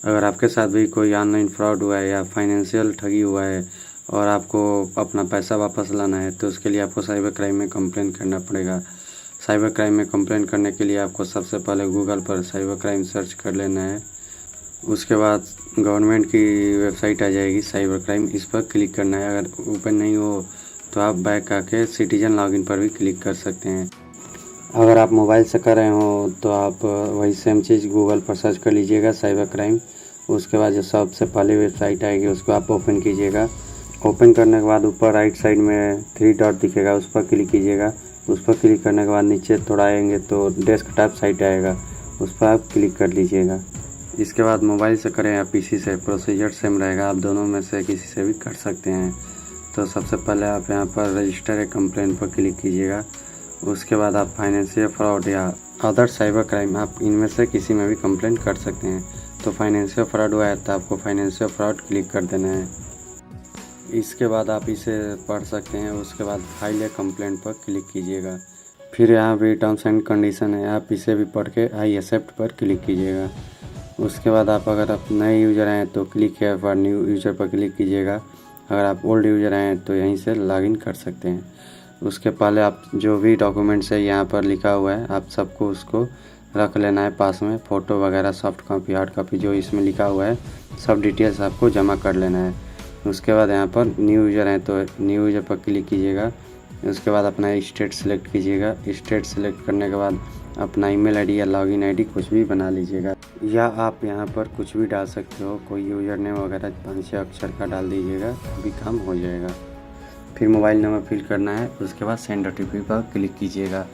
अगर आपके साथ भी कोई ऑनलाइन फ्रॉड हुआ है या फाइनेंशियल ठगी हुआ है और आपको अपना पैसा वापस लाना है, तो उसके लिए आपको साइबर क्राइम में कंप्लेन करना पड़ेगा। साइबर क्राइम में कंप्लेन करने के लिए आपको सबसे पहले गूगल पर साइबर क्राइम सर्च कर लेना है। उसके बाद गवर्नमेंट की वेबसाइट आ जाएगी साइबर क्राइम, इस पर क्लिक करना है। अगर ओपन नहीं हो तो आप बैक आके सिटीजन लॉगिन पर भी क्लिक कर सकते हैं। अगर आप मोबाइल से कर रहे हो तो आप वही सेम चीज़ गूगल पर सर्च कर लीजिएगा साइबर क्राइम। उसके बाद जो सबसे पहले वेबसाइट आएगी उसको आप ओपन कीजिएगा। ओपन करने के बाद ऊपर राइट साइड में 3 डॉट दिखेगा, उस पर क्लिक कीजिएगा। उस पर क्लिक करने के बाद नीचे थोड़ा आएंगे तो डेस्कटॉप साइट आएगा, उस पर आप क्लिक कर लीजिएगा। इसके बाद मोबाइल से करें या पीसी से, प्रोसीजर सेम रहेगा, आप दोनों में से किसी से भी कर सकते हैं। तो सबसे पहले आप यहाँ पर रजिस्टर ए कंप्लेंट पर क्लिक कीजिएगा। उसके बाद आप फाइनेंशियल फ्रॉड या अदर साइबर क्राइम, आप इनमें से किसी में भी कंप्लेंट कर सकते हैं। तो फाइनेंशियल फ्रॉड हुआ है तो आपको फाइनेंशियल फ्रॉड क्लिक कर देना है। इसके बाद आप इसे पढ़ सकते हैं। उसके बाद फाइल या कंप्लेंट पर क्लिक कीजिएगा। फिर यहाँ भी टर्म्स एंड कंडीशन है, आप इसे भी पढ़ के आई एक्सेप्ट पर क्लिक कीजिएगा। उसके बाद अगर आप नए यूज़र हैं तो क्लिक है फॉर न्यू यूज़र पर क्लिक कीजिएगा। अगर आप ओल्ड यूज़र हैं तो यहीं से लॉगिन कर सकते हैं। उसके पहले आप जो भी डॉक्यूमेंट्स है यहाँ पर लिखा हुआ है, आप सबको उसको रख लेना है पास में। फ़ोटो वगैरह, सॉफ्ट कॉपी, हार्ड कॉपी, जो इसमें लिखा हुआ है सब डिटेल्स आपको जमा कर लेना है। उसके बाद यहाँ पर न्यू यूज़र हैं तो न्यू यूज़र पर क्लिक कीजिएगा। उसके बाद अपना स्टेट सेलेक्ट कीजिएगा। स्टेट सेलेक्ट करने के बाद अपना ईमेल आईडी या लॉगिन आईडी कुछ भी बना लीजिएगा, या आप यहाँ पर कुछ भी डाल सकते हो। कोई यूज़र नेम वगैरह 5-6 अक्षर का डाल दीजिएगा, अभी काम हो जाएगा। फिर मोबाइल नंबर फिल करना है। उसके बाद सेंड OTP पर क्लिक कीजिएगा।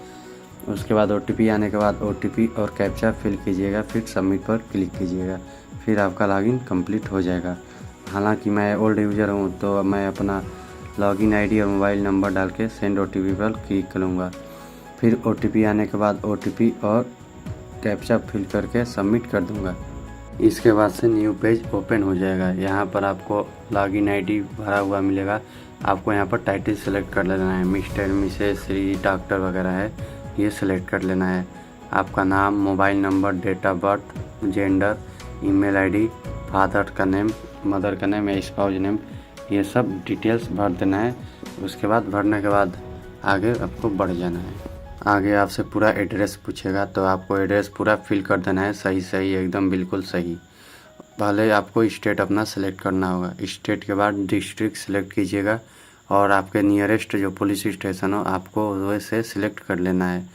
उसके बाद OTP आने के बाद OTP और कैप्चा फिल कीजिएगा। फिर सबमिट पर क्लिक कीजिएगा। फिर आपका लॉगिन कंप्लीट हो जाएगा। हालांकि मैं ओल्ड यूज़र हूँ तो मैं अपना लॉगिन आईडी और मोबाइल नंबर डाल के सेंड OTP पर क्लिक करूँगा। फिर OTP आने के बाद OTP और कैप्चा फिल करके सबमिट कर दूँगा। इसके बाद से न्यू पेज ओपन हो जाएगा। यहाँ पर आपको लॉगिन आईडी भरा हुआ मिलेगा। आपको यहाँ पर टाइटल सेलेक्ट कर लेना है, मिस्टर, मिसेस, श्री, डॉक्टर वगैरह है, ये सेलेक्ट कर लेना है। आपका नाम, mobile number, date of birth, gender, email ID, father का नेम, मदर का नेम या स्पाउस नेम, ये सब डिटेल्स भर देना है। उसके बाद भरने के बाद आगे आपको बढ़ जाना है। आगे आपसे पूरा एड्रेस पूछेगा तो आपको एड्रेस पूरा फिल कर देना है, सही सही एकदम बिल्कुल सही। पहले आपको स्टेट अपना सेलेक्ट करना होगा। स्टेट के बाद डिस्ट्रिक्ट सेलेक्ट कीजिएगा और आपके नियरेस्ट जो पुलिस स्टेशन हो आपको वैसे सिलेक्ट कर लेना है।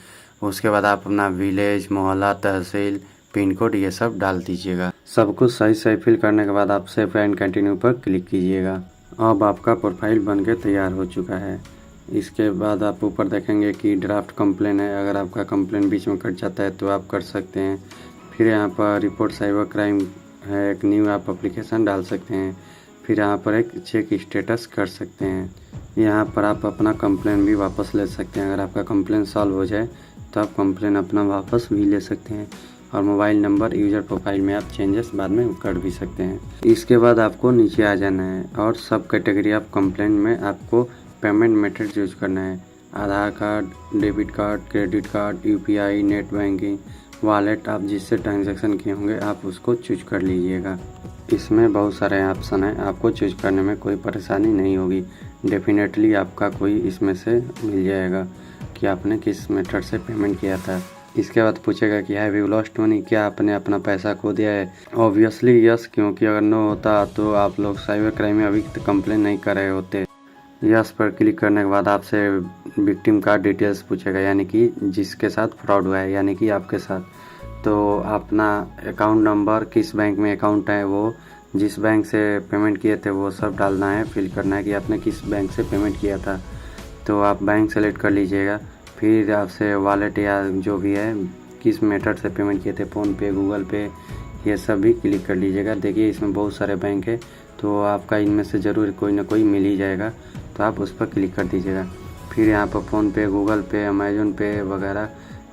उसके बाद आप अपना विलेज, मोहल्ला, तहसील, पिन कोड ये सब डाल दीजिएगा। सब कुछ सही सही फिल करने के बाद आप सेव एंड कंटिन्यू पर क्लिक कीजिएगा। अब आपका प्रोफाइल बन के तैयार हो चुका है। इसके बाद आप ऊपर देखेंगे कि ड्राफ्ट कंप्लेन है। अगर आपका कंप्लेन बीच में कट जाता है तो आप कर सकते हैं। फिर यहाँ पर रिपोर्ट साइबर क्राइम है, एक न्यू आप एप्लीकेशन डाल सकते हैं। फिर यहाँ पर एक चेक स्टेटस कर सकते हैं। यहाँ पर आप अपना कंप्लेन भी वापस ले सकते हैं। अगर आपका कंप्लेन सॉल्व हो जाए तो आप कंप्लेन अपना वापस भी ले सकते हैं। और मोबाइल नंबर, यूज़र प्रोफाइल में आप चेंजेस बाद में कर भी सकते हैं। इसके बाद आपको नीचे आ जाना है और सब कैटेगरी ऑफ कंप्लेन में आपको पेमेंट मेथड यूज करना है। Aadhaar card, debit card, credit card, UPI, net banking, wallet, आप जिससे ट्रांजैक्शन किए होंगे आप उसको चूज कर लीजिएगा। इसमें बहुत सारे ऑप्शन हैं, आपको चूज करने में कोई परेशानी नहीं होगी। डेफिनेटली आपका कोई इसमें से मिल जाएगा कि आपने किस मेथड से पेमेंट किया था। इसके बाद पूछेगा कि हैव यू लॉस्ट मनी, क्या आपने अपना पैसा खो दिया है। ऑब्वियसली यस, क्योंकि अगर नो होता तो आप लोग साइबर क्राइम में अभी तक कंप्लेन नहीं कर रहे होते। यस पर क्लिक करने के बाद आपसे विक्टिम का डिटेल्स पूछेगा, यानी कि जिसके साथ फ्रॉड हुआ है, यानी कि आपके साथ। तो अपना अकाउंट नंबर, किस बैंक में अकाउंट है, वो जिस बैंक से पेमेंट किए थे वो सब डालना है, फिल करना है कि आपने किस बैंक से पेमेंट किया था। तो आप बैंक सेलेक्ट कर लीजिएगा। फिर आपसे वॉलेट या जो भी है किस मेथड से पेमेंट किए थे, फ़ोनपे, गूगल पे, ये सब भी क्लिक कर लीजिएगा। देखिए इसमें बहुत सारे बैंक है तो आपका इनमें से ज़रूर कोई ना कोई मिल ही जाएगा, तो आप उस पर क्लिक कर दीजिएगा। फिर यहाँ पर फ़ोनपे, गूगल पे, अमेजोन पे वगैरह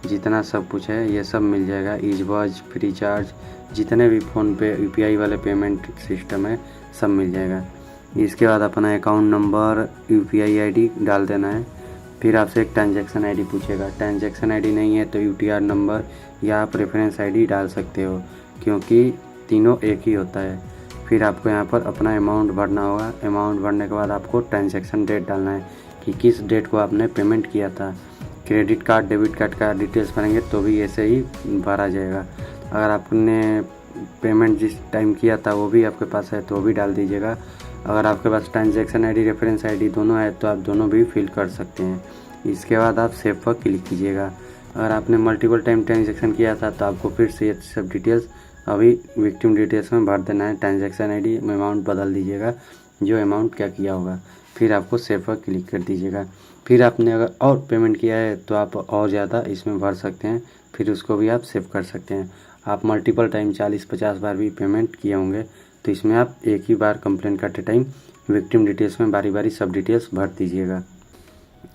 जितना सब कुछ है ये सब मिल जाएगा। ईज़बॉज, फ्री चार्ज, जितने भी फ़ोनपे, UPI वाले पेमेंट सिस्टम है सब मिल जाएगा। इसके बाद अपना अकाउंट नंबर, UPI ID डाल देना है। फिर आपसे एक ट्रांजैक्शन ID पूछेगा। ट्रांजैक्शन ID नहीं है तो UTR नंबर या आप रेफरेंस ID डाल सकते हो, क्योंकि तीनों एक ही होता है। फिर आपको यहाँ पर अपना अमाउंट भरना होगा। अमाउंट भरने के बाद आपको ट्रांजैक्शन डेट डालना है कि किस डेट को आपने पेमेंट किया था। क्रेडिट कार्ड डेबिट कार्ड का डिटेल्स भरेंगे तो भी ऐसे ही भरा जाएगा। अगर आपने पेमेंट जिस टाइम किया था वो भी आपके पास है तो वो भी डाल दीजिएगा। अगर आपके पास ट्रांजैक्शन आईडी रेफरेंस आईडी दोनों है तो आप दोनों भी फिल कर सकते हैं। इसके बाद आप सेव पर क्लिक कीजिएगा। अगर आपने मल्टीपल टाइम ट्रांजैक्शन किया था तो आपको फिर से ये सब डिटेल्स अभी विक्टिम डिटेल्स में भर देना है। ट्रांजैक्शन आईडी में अमाउंट बदल दीजिएगा, जो अमाउंट क्या किया होगा। फिर आपको सेव पर क्लिक कर दीजिएगा। फिर आपने अगर और पेमेंट किया है तो आप और ज़्यादा इसमें भर सकते हैं, फिर उसको भी आप सेव कर सकते हैं। आप मल्टीपल टाइम 40-50 बार भी पेमेंट किए होंगे तो इसमें आप एक ही बार कंप्लेंट करते टाइम विक्टिम डिटेल्स में बारी बारी सब डिटेल्स भर दीजिएगा।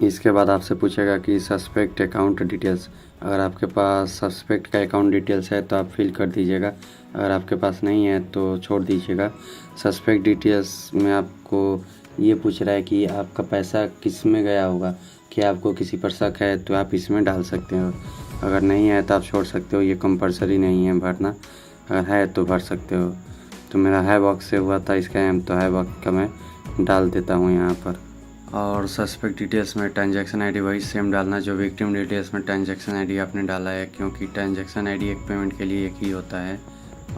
इसके बाद आपसे पूछेगा कि सस्पेक्ट अकाउंट डिटेल्स। अगर आपके पास सस्पेक्ट का अकाउंट डिटेल्स है तो आप फिल कर दीजिएगा, अगर आपके पास नहीं है तो छोड़ दीजिएगा। सस्पेक्ट डिटेल्स में आपको ये पूछ रहा है कि आपका पैसा किस में गया होगा, क्या आपको किसी पर शक है तो आप इसमें डाल सकते हो। अगर नहीं है तो आप छोड़ सकते हो, ये कंपलसरी नहीं है भरना। अगर है तो भर सकते हो। तो मेरा है बॉक्स से हुआ था स्कैम, तो है बॉक्स का मैं डाल देता हूँ यहाँ पर। और सस्पेक्ट डिटेल्स में ट्रांजैक्शन आईडी वही सेम डालना जो विक्टिम डिटेल्स में ट्रांजैक्शन आईडी आपने डाला है, क्योंकि ट्रांजैक्शन आईडी एक पेमेंट के लिए एक ही होता है।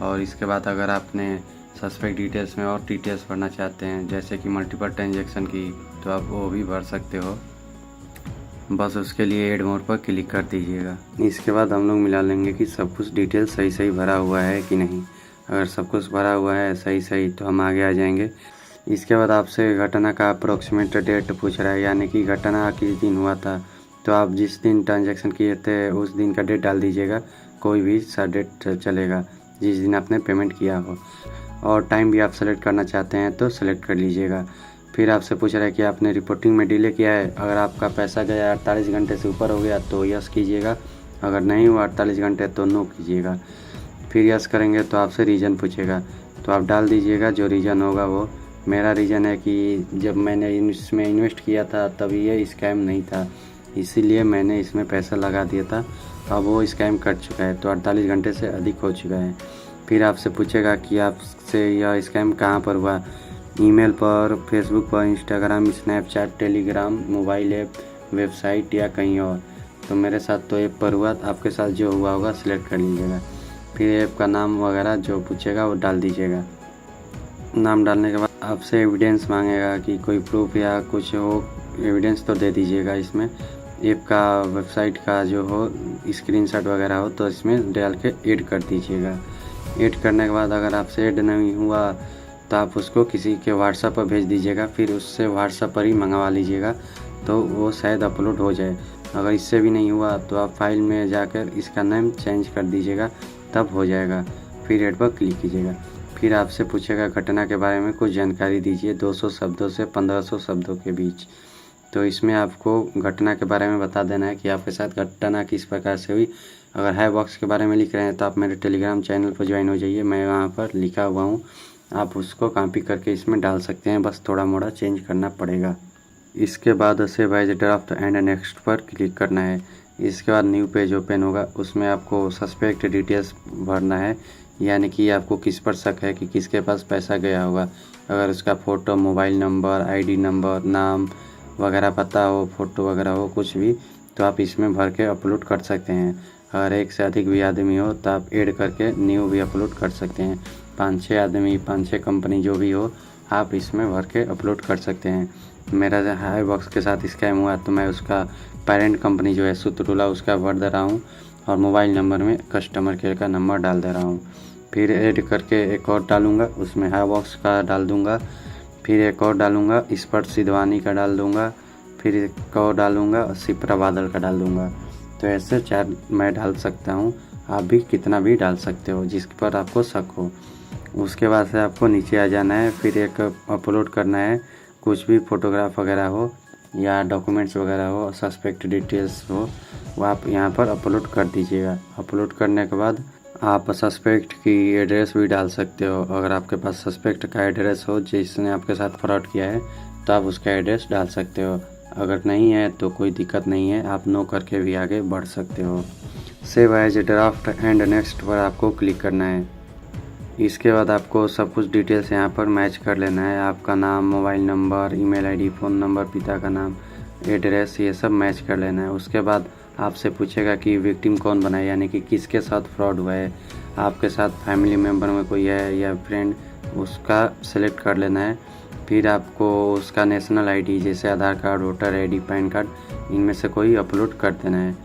और इसके बाद अगर आपने सस्पेक्ट डिटेल्स में और डिटेल्स भरना चाहते हैं जैसे कि मल्टीपल ट्रांजैक्शन की, तो आप वो भी भर सकते हो। बस उसके लिए ऐड मोर पर क्लिक कर दीजिएगा। इसके बाद हम लोग मिला लेंगे कि सब कुछ डिटेल सही सही भरा हुआ है कि नहीं। अगर सब कुछ भरा हुआ है सही सही तो हम आगे आ जाएंगे। इसके बाद आपसे घटना का अप्रोक्सीमेट डेट पूछ रहा है, यानी कि घटना किस दिन हुआ था। तो आप जिस दिन ट्रांजैक्शन किए थे उस दिन का डेट डाल दीजिएगा, कोई भी सा डेट चलेगा जिस दिन आपने पेमेंट किया हो। और टाइम भी आप सेलेक्ट करना चाहते हैं तो सेलेक्ट कर लीजिएगा। फिर आपसे पूछ रहा है कि आपने रिपोर्टिंग में डिले किया है। अगर आपका पैसा गया 48 घंटे से ऊपर हो गया तो यस कीजिएगा, अगर नहीं हुआ 48 घंटे तो नो कीजिएगा। फिर यस करेंगे तो आपसे रीज़न पूछेगा, तो आप डाल दीजिएगा जो रीज़न होगा वो। मेरा रीज़न है कि जब मैंने इसमें इन्वेस्ट किया था तब ये स्कैम नहीं था, इसीलिए मैंने इसमें पैसा लगा दिया था। अब वो स्कैम कट चुका है तो 48 घंटे से अधिक हो चुका है। फिर आपसे पूछेगा कि आपसे यह स्कैम कहाँ पर हुआ, ईमेल पर, फेसबुक पर, Instagram, Snapchat, Telegram, mobile app, website या कहीं और। तो मेरे साथ तो ऐप पर हुआ, आपके साथ जो हुआ होगा सिलेक्ट कर लीजिएगा। फिर ऐप का नाम वगैरह जो पूछेगा वो डाल दीजिएगा। नाम डालने के बाद आपसे एविडेंस मांगेगा कि कोई प्रूफ या कुछ हो, एविडेंस तो दे दीजिएगा। इसमें ऐप का, वेबसाइट का जो हो स्क्रीनशॉट वगैरह हो तो इसमें डाल के ऐड कर दीजिएगा। ऐड करने के बाद अगर आपसे ऐड नहीं हुआ तो आप उसको किसी के व्हाट्सएप पर भेज दीजिएगा, फिर उससे व्हाट्सएप पर ही मंगवा लीजिएगा तो वो शायद अपलोड हो जाए। अगर इससे भी नहीं हुआ तो आप फाइल में जाकर इसका नेम चेंज कर दीजिएगा, तब हो जाएगा। फिर ऐड पर क्लिक कीजिएगा। फिर आपसे पूछेगा घटना के बारे में कुछ जानकारी दीजिए 200 शब्दों से 1500 शब्दों के बीच। तो इसमें आपको घटना के बारे में बता देना है कि आपके साथ घटना किस प्रकार से हुई। अगर है बॉक्स के बारे में लिख रहे हैं तो आप मेरे टेलीग्राम चैनल पर ज्वाइन हो जाइए, मैं वहाँ पर लिखा हुआ हूँ, आप उसको कॉपी करके इसमें डाल सकते हैं, बस थोड़ा मोड़ा चेंज करना पड़ेगा। इसके बाद save as draft and next पर क्लिक करना है। इसके बाद न्यू पेज ओपन होगा, उसमें आपको सस्पेक्ट डिटेल्स भरना है, यानी कि आपको किस पर शक है कि किसके पास पैसा गया होगा। अगर उसका photo, mobile number, ID number, नाम वगैरह पता हो, फ़ोटो वगैरह हो कुछ भी, तो आप इसमें भर के अपलोड कर सकते हैं। अगर एक से अधिक भी आदमी हो तो आप ऐड करके न्यू भी अपलोड कर सकते हैं। 5-6 आदमी, 5-6 कंपनी जो भी हो, आप इसमें भर के अपलोड कर सकते हैं। मेरा हाई बॉक्स के साथ स्कैम हुआ तो मैं उसका पेरेंट कंपनी जो है सुतरुला उसका भर दे रहा हूँ, और मोबाइल नंबर में कस्टमर केयर का नंबर डाल दे रहा हूँ। फिर ऐड करके एक और डालूँगा, उसमें हाई बॉक्स का डाल दूँगा, फिर एक और डालूँगा, स्पर्श सिद्धवानी का डाल दूँगा, फिर एक और डालूँगा, शिप्रा बादल का डाल दूँगा। तो ऐसे 4 मैं डाल सकता हूँ, आप भी कितना भी डाल सकते हो जिस पर आपको शक हो। उसके बाद से आपको नीचे आ जाना है, फिर एक अपलोड करना है, कुछ भी फ़ोटोग्राफ वगैरह हो या डॉक्यूमेंट्स वगैरह हो, सस्पेक्ट डिटेल्स हो, वो आप यहाँ पर अपलोड कर दीजिएगा। अपलोड करने के बाद आप सस्पेक्ट की एड्रेस भी डाल सकते हो। अगर आपके पास सस्पेक्ट का एड्रेस हो जिसने आपके साथ फ्रॉड किया है तो आप उसका एड्रेस डाल सकते हो। अगर नहीं है तो कोई दिक्कत नहीं है, आप नो करके भी आगे बढ़ सकते हो। Save as draft and next पर आपको क्लिक करना है। इसके बाद आपको सब कुछ डिटेल्स यहाँ पर मैच कर लेना है। आपका नाम, mobile number, email ID, phone number, पिता का नाम, एड्रेस, ये सब मैच कर लेना है। उसके बाद आपसे पूछेगा कि विक्टिम कौन बना है, यानी कि किसके साथ फ्रॉड हुआ है। आपके साथ फैमिली मेम्बर में कोई है या फ्रेंड, उसका सेलेक्ट कर लेना है। फिर आपको उसका नेशनल आईडी जैसे Aadhaar card, voter ID, PAN card, इनमें से कोई अपलोड कर देना है।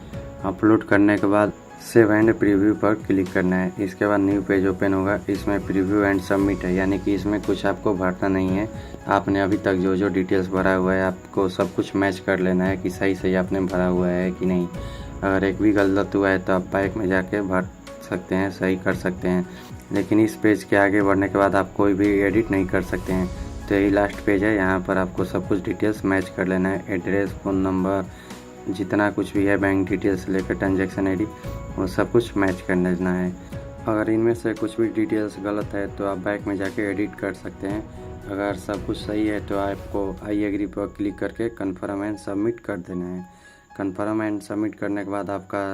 अपलोड करने के बाद सेव एंड प्रीव्यू पर क्लिक करना है। इसके बाद न्यू पेज ओपन होगा। इसमें प्रीव्यू एंड सबमिट है, यानी कि इसमें कुछ आपको भरना नहीं है। आपने अभी तक जो जो डिटेल्स भरा हुआ है आपको सब कुछ मैच कर लेना है कि सही सही आपने भरा हुआ है कि नहीं। अगर एक भी गलत हुआ है तो आप बैक में जाके भर सकते हैं, सही कर सकते हैं। लेकिन इस पेज के आगे बढ़ने के बाद आप कोई भी एडिट नहीं कर सकते हैं। तो यही लास्ट पेज है, यहाँ पर आपको सब कुछ डिटेल्स मैच कर लेना है। एड्रेस, फ़ोन नंबर, जितना कुछ भी है, बैंक डिटेल्स लेकर ट्रांजैक्शन आईडी, वो सब कुछ मैच कर लेना है। अगर इनमें से कुछ भी डिटेल्स गलत है तो आप बैक में जाके एडिट कर सकते हैं। अगर सब कुछ सही है तो आपको आई एग्री पर क्लिक करके कन्फर्म एंड सबमिट कर देना है। कन्फर्म एंड सबमिट करने के बाद आपका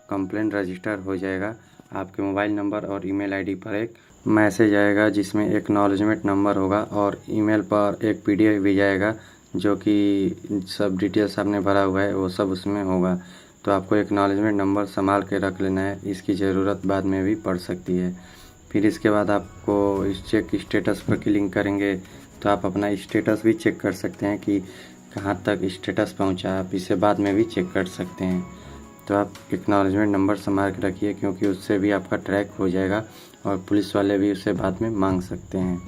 कंप्लेंट रजिस्टर हो जाएगा। आपके मोबाइल नंबर और ईमेल आईडी पर एक मैसेज आएगा जिसमें एक्नॉलेजमेंट नंबर होगा, और ईमेल पर एक पीडीएफ भी जाएगा जो कि सब डिटेल्स आपने भरा हुआ है वो सब उसमें होगा। तो आपको एक्नॉलेजमेंट नंबर संभाल के रख लेना है, इसकी ज़रूरत बाद में भी पड़ सकती है। फिर इसके बाद आपको इस चेक स्टेटस पर क्लिक करेंगे तो आप अपना स्टेटस भी चेक कर सकते हैं कि कहाँ तक स्टेटस पहुँचा। आप इसे बाद में भी चेक कर सकते हैं। तो आप एक्नॉलेजमेंट नंबर संभाल के रखिए, क्योंकि उससे भी आपका ट्रैक हो जाएगा और पुलिस वाले भी उसे बाद में मांग सकते हैं।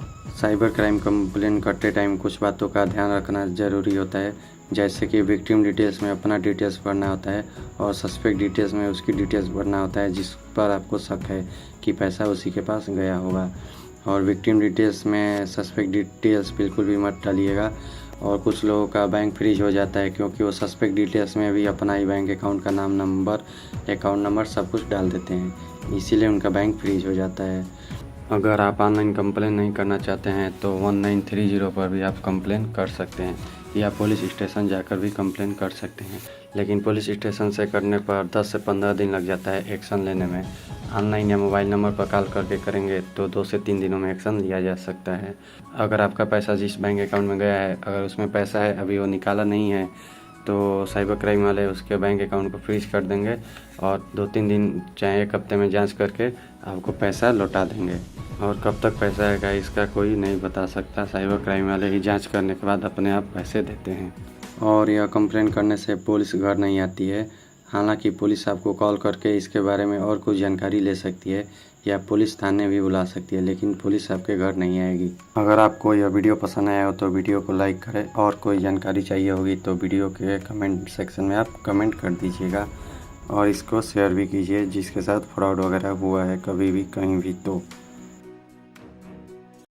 साइबर क्राइम कंप्लेन करते टाइम कुछ बातों का ध्यान रखना ज़रूरी होता है, जैसे कि विक्टिम डिटेल्स में अपना डिटेल्स भरना होता है और सस्पेक्ट डिटेल्स में उसकी डिटेल्स भरना होता है जिस पर आपको शक है कि पैसा उसी के पास गया होगा। और विक्टिम डिटेल्स में सस्पेक्ट डिटेल्स बिल्कुल भी मत डालिएगा। और कुछ लोगों का बैंक फ्रीज हो जाता है क्योंकि वो सस्पेक्ट डिटेल्स में भी अपना ही बैंक अकाउंट का नाम, नंबर, अकाउंट नंबर सब कुछ डाल देते हैं, इसीलिए उनका बैंक फ्रीज हो जाता है। अगर आप ऑनलाइन कंप्लेन नहीं करना चाहते हैं तो 1930 पर भी आप कंप्लेन कर सकते हैं, या पुलिस स्टेशन जाकर भी कंप्लेन कर सकते हैं। लेकिन पुलिस स्टेशन से करने पर 10 से 15 दिन लग जाता है एक्शन लेने में। ऑनलाइन या मोबाइल नंबर पर कॉल करके करेंगे तो 2 से 3 दिनों में एक्शन लिया जा सकता है। अगर आपका पैसा जिस बैंक अकाउंट में गया है, अगर उसमें पैसा है अभी वो निकाला नहीं है, तो साइबर क्राइम वाले उसके बैंक अकाउंट को फ्रीज कर देंगे और 2-3 दिन चाहे 1 हफ्ते में जांच करके आपको पैसा लौटा देंगे। और कब तक पैसा आएगा इसका कोई नहीं बता सकता, साइबर क्राइम वाले ही जांच करने के बाद अपने आप पैसे देते हैं। और यह कंप्लेन करने से पुलिस घर नहीं आती है। हालांकि पुलिस आपको कॉल करके इसके बारे में और कुछ जानकारी ले सकती है या पुलिस थाने भी बुला सकती है, लेकिन पुलिस आपके घर नहीं आएगी। अगर आपको यह वीडियो पसंद आया हो तो वीडियो को लाइक करें, और कोई जानकारी चाहिए होगी तो वीडियो के कमेंट सेक्शन में आप कमेंट कर दीजिएगा, और इसको शेयर भी कीजिए जिसके साथ फ्रॉड वगैरह हुआ है कभी भी कहीं भी। तो